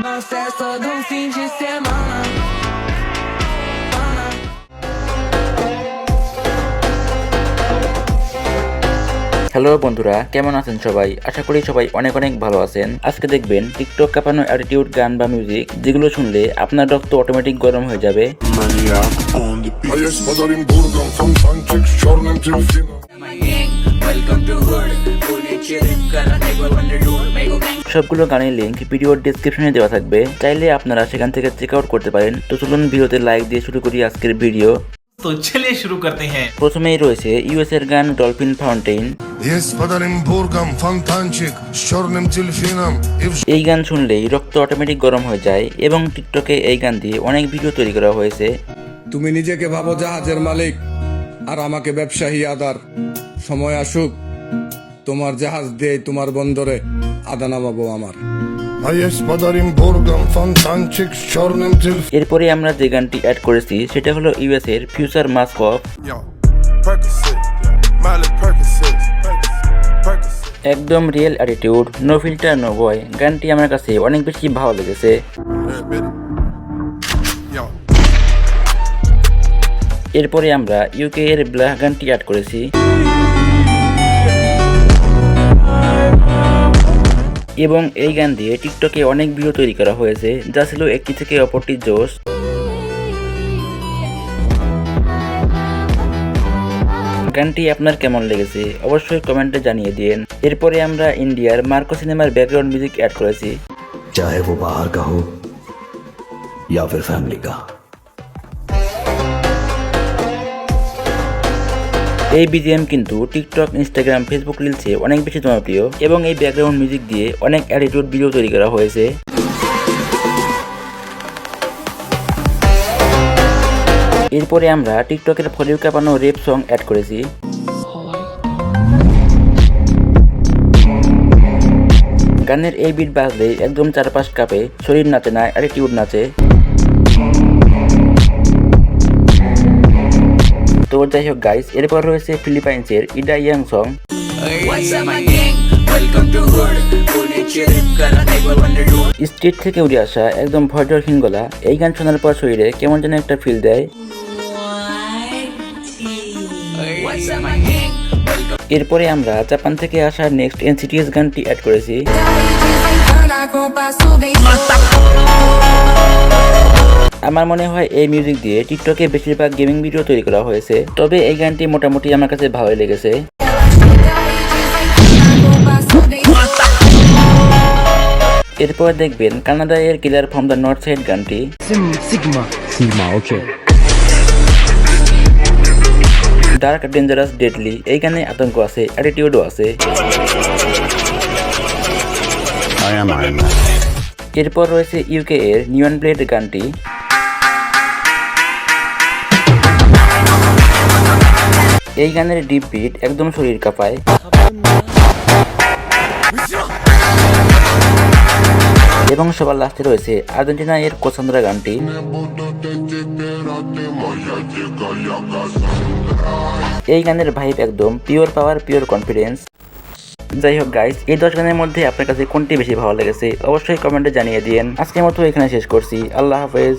Uma festa de fim de semana. Hello বন্ধুরা, কেমন আছেন সবাই? আশা করি সবাই অনেক অনেক ভালো আছেন। আজকে দেখবেন টিকটক কাঁপানো অ্যাটিটিউড গান বা মিউজিক, যেগুলো শুনলে আপনার রক্ত অটোমেটিক গরম হয়ে যাবে। A jest padarym burgą, fontanczyk z czarnym delfinem. Welcome to hood. Pulice riccara nego wonderwood. Mego gang. সবগুলো গানের লিংক ভিডিওর ডেসক্রিপশনে দেওয়া থাকবে, চাইলে আপনারা সেখান থেকে চেক আউট করতে পারেন। তো চলুন ভিডিওতে লাইক দিয়ে শুরু করি আজকের ভিডিও। तो चलिए शुरू करते हैं। প্রথমেই রয়েছে ইউএস এর গান dolphin fountain. Jest padarym burgą, fontanczyk z czarnym delfinem. এই গান শুনলেই রক্ত অটোমেটিক গরম হয়ে যায় এবং টিকটকে এই গান দিয়ে অনেক ভিডিও তৈরি করা হয়েছে। তুমি নিজেকে ভাবো জাহাজের মালিক আর আমাকে ব্যবসায়ী আদার। সময় আসুক, তোমার জাহাজ দিয়ে তোমার বন্দরে আদা নামাবো আমার। A jest padarym burgą, fontanczyk z czarnym delfinem. এরপরে আমরা যে গানটি অ্যাড করেছি সেটা হলো ইউএস এর future mask off. Yo, Percocet, Miley Percocet, Percocet. একদম real attitude, no filter no boy. গানটি আমার কাছে অনেক বেশি ভালো লেগেছে। Yeah, baby. Yo, এরপরে আমরা ইউকে এর ব্ল্যাক গানটি অ্যাড করেছি। এবং এই গান দিয়ে টিকটকে অনেক ভিডিও তৈরি করা হয়েছে, যা ছিল একটি থেকে অপরটি জোশ। গানটি আপনার কেমন লেগেছে অবশ্যই কমেন্টে জানিয়ে দিন। এরপরে আমরা ইন্ডিয়ার মার্কো সিনেমার ব্যাকগ্রাউন্ড মিউজিক অ্যাড করেছি। चाहे वो बाहर का हो या फिर फैमिली का। এই বিজিএম কিন্তু টিকটক, ইনস্টাগ্রাম, ফেসবুক রিলসে অনেক বেশি জনপ্রিয় এবং এই ব্যাকগ্রাউন্ড মিউজিক দিয়ে অনেক অ্যাটিটিউড ভিডিও তৈরি করা হয়েছে। এরপরে আমরা টিকটকের ফলিউ কাঁপানো রেপ সং অ্যাড করেছি। গানের এই বিট বাজলে একদম চারপাশ কাঁপে, শরীর নাচে না, অ্যাটিটিউড নাচে। তো যাই হোক গাইস, এরপর রয়েছে ফিলিপাইন্সের Ida Young song. What's up, my gang? Welcome to hood. Pulice riccara nego wonderwood. Street থেকে উড়ে আসা একদম ভয়ডরহীন গলা, এই গান শোনার পর শরীরে কেমন যেন একটা ফিল দেয়। What's up, my gang? Welcome. এরপরে আমরা জাপান থেকে আসা নেক্সট এনসিটিএস গানটি অ্যাড করেছি। আমার মনে হয় এই মিউজিক দিয়ে টিকটকে বেশিরভাগ গেমিং ভিডিও তৈরি করা হয়েছে, তবে এই গানটি মোটামুটি আমার কাছে ভালোই লেগেছে। এরপর দেখবেন কানাডা এর কিলার ফ্রম দ্য নর্থ সাইড গানটি। ডার্ক, ডেঞ্জারাস, ডেডলি, এই গানে আতঙ্ক আছে, অ্যাটিটিউডও আছে। এরপর রয়েছে ইউকে এর নিয়ন ব্লেড গানটি। এই গানের ডিপ বিট একদম শরীর কাঁপায়। এবং সবার লাস্টে রয়েছে আর্জেন্টিনা এর কোসান্দ্রা গানটি। এই গানের ভাইব একদম পিওর পাওয়ার, পিওর কনফিডেন্স। যাই হোক গাইস, এই 10 গানের মধ্যে আপনার কাছে কোনটি বেশি ভালো লেগেছে অবশ্যই কমেন্টে জানিয়ে দিন। আজকের মতো এখানে শেষ করছি। আল্লাহ হাফেজ।